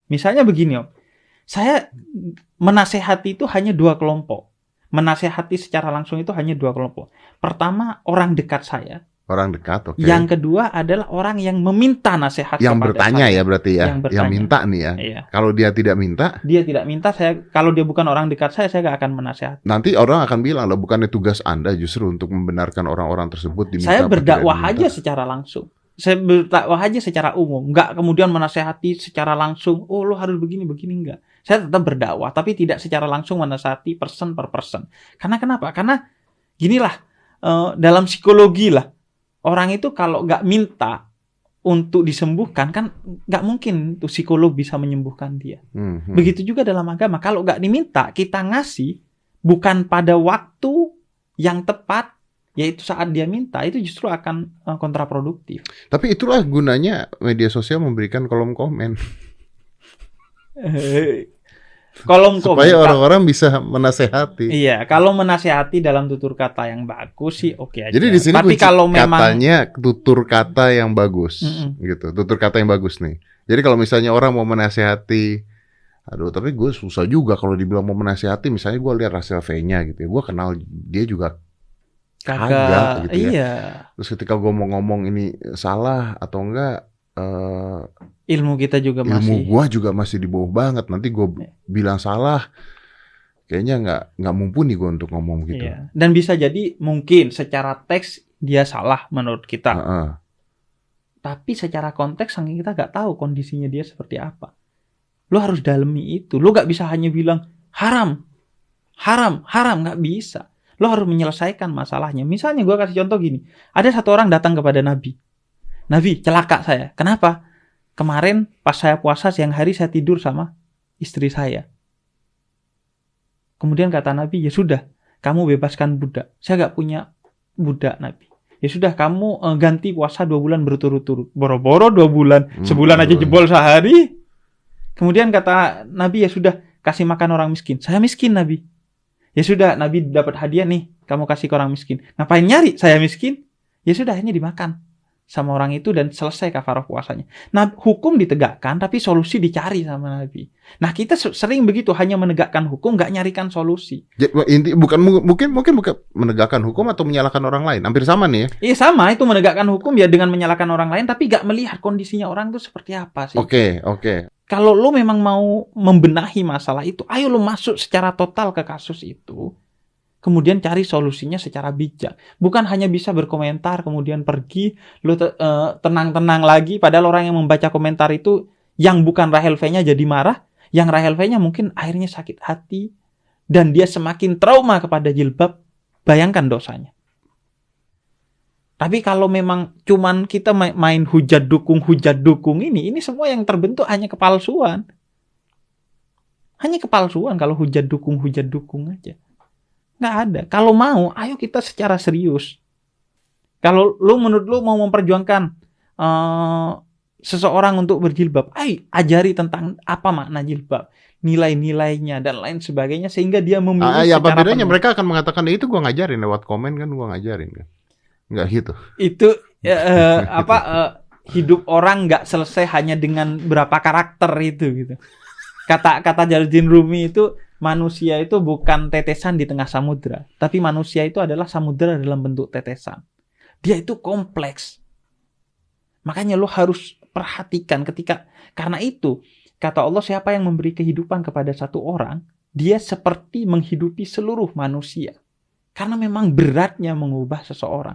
Misalnya begini Om, saya menasehati itu hanya 2 kelompok. Menasehati secara langsung itu hanya 2 kelompok. Pertama, orang dekat saya. Orang dekat, oke. Yang kedua adalah orang yang meminta nasihat Yang kepada bertanya saya. ya berarti ya. Yang bertanya. Yang minta nih ya. Iya. Kalau dia tidak minta, kalau dia bukan orang dekat saya gak akan menasehati. nanti orang akan bilang, loh bukannya tugas Anda justru untuk membenarkan orang-orang tersebut diminta. Saya berdakwah aja secara langsung. Saya berdakwah aja secara umum, nggak kemudian menasehati secara langsung. Oh, lo harus begini enggak. Saya tetap berdakwah, tapi tidak secara langsung menasehati person per person. Karena kenapa? Karena ginilah, dalam psikologi lah, orang itu kalau nggak minta untuk disembuhkan, kan nggak mungkin tuh psikolog bisa menyembuhkan dia. Begitu juga dalam agama, kalau nggak diminta, kita ngasih bukan pada waktu yang tepat, yaitu saat dia minta, itu justru akan kontraproduktif. Tapi itulah gunanya media sosial memberikan kolom komen. Supaya orang-orang bisa menasehati. Iya, kalau menasehati dalam tutur kata yang bagus sih oke aja. Jadi di sini tapi kalau memang katanya tutur kata yang bagus, gitu. Tutur kata yang bagus nih. Jadi kalau misalnya orang mau menasehati, aduh, tapi gue susah juga kalau dibilang mau menasehati. Misalnya gue lihat Russell V-nya gitu ya, gue kenal dia juga kagak gitu ya. Iya. Terus ketika gue mau ngomong ini salah atau enggak, ilmu kita juga ilmu gue juga masih di bawah banget. Nanti gue bilang salah, kayaknya nggak mumpuni gue untuk ngomong gitu. Iya. Dan bisa jadi mungkin secara teks dia salah menurut kita. Tapi secara konteks saking kita nggak tahu kondisinya dia seperti apa. Lo harus dalemi itu. Lo nggak bisa hanya bilang haram, nggak bisa. Lo harus menyelesaikan masalahnya. Misalnya gue kasih contoh gini. Ada satu orang datang kepada Nabi. Nabi, celaka saya. Kenapa? Kemarin pas saya puasa siang hari saya tidur sama istri saya. Kemudian kata Nabi, ya sudah, kamu bebaskan budak. Saya gak punya budak, Nabi. Ya sudah, kamu ganti puasa 2 bulan berturut-turut. Boro-boro 2 bulan. Sebulan aja jebol sehari. Kemudian kata Nabi, ya sudah, kasih makan orang miskin. Saya miskin, Nabi. Ya sudah, Nabi dapat hadiah nih, kamu kasih ke orang miskin. Ngapain nyari? Saya miskin. Ya sudah, akhirnya dimakan sama orang itu dan selesai kafarah puasanya. Nah, hukum ditegakkan tapi solusi dicari sama Nabi. Nah, kita sering begitu, hanya menegakkan hukum, nggak nyarikan solusi. Inti mungkin bukan menegakkan hukum atau menyalahkan orang lain. Hampir sama nih ya. Iya sama, itu menegakkan hukum ya dengan menyalahkan orang lain tapi nggak melihat kondisinya orang itu seperti apa sih. Oke. Kalau lo memang mau membenahi masalah itu, ayo lo masuk secara total ke kasus itu. Kemudian cari solusinya secara bijak. Bukan hanya bisa berkomentar, kemudian pergi, lo tenang-tenang lagi. Padahal orang yang membaca komentar itu, yang bukan Rahel V-nya jadi marah, yang Rahel V-nya mungkin akhirnya sakit hati, dan dia semakin trauma kepada jilbab. Bayangkan dosanya. Tapi kalau memang cuman kita main hujat dukung ini semua yang terbentuk hanya kepalsuan. Hanya kepalsuan kalau hujat dukung aja. Nggak ada. Kalau mau, ayo kita secara serius. Kalau menurut lu mau memperjuangkan seseorang untuk berjilbab, ayo ajari tentang apa makna jilbab, nilai-nilainya dan lain sebagainya sehingga dia memilih ya apa secara bedanya penuh. mereka akan mengatakan itu gua ngajarin lewat komen kan, gua ngajarin kan. Nggak gitu. Itu hidup orang nggak selesai hanya dengan berapa karakter itu gitu. Kata Jalaluddin Rumi itu, manusia itu bukan tetesan di tengah samudra, tapi manusia itu adalah samudra dalam bentuk tetesan. Dia itu kompleks. Makanya lo harus perhatikan karena itu kata Allah, siapa yang memberi kehidupan kepada satu orang, dia seperti menghidupi seluruh manusia. Karena memang beratnya mengubah seseorang.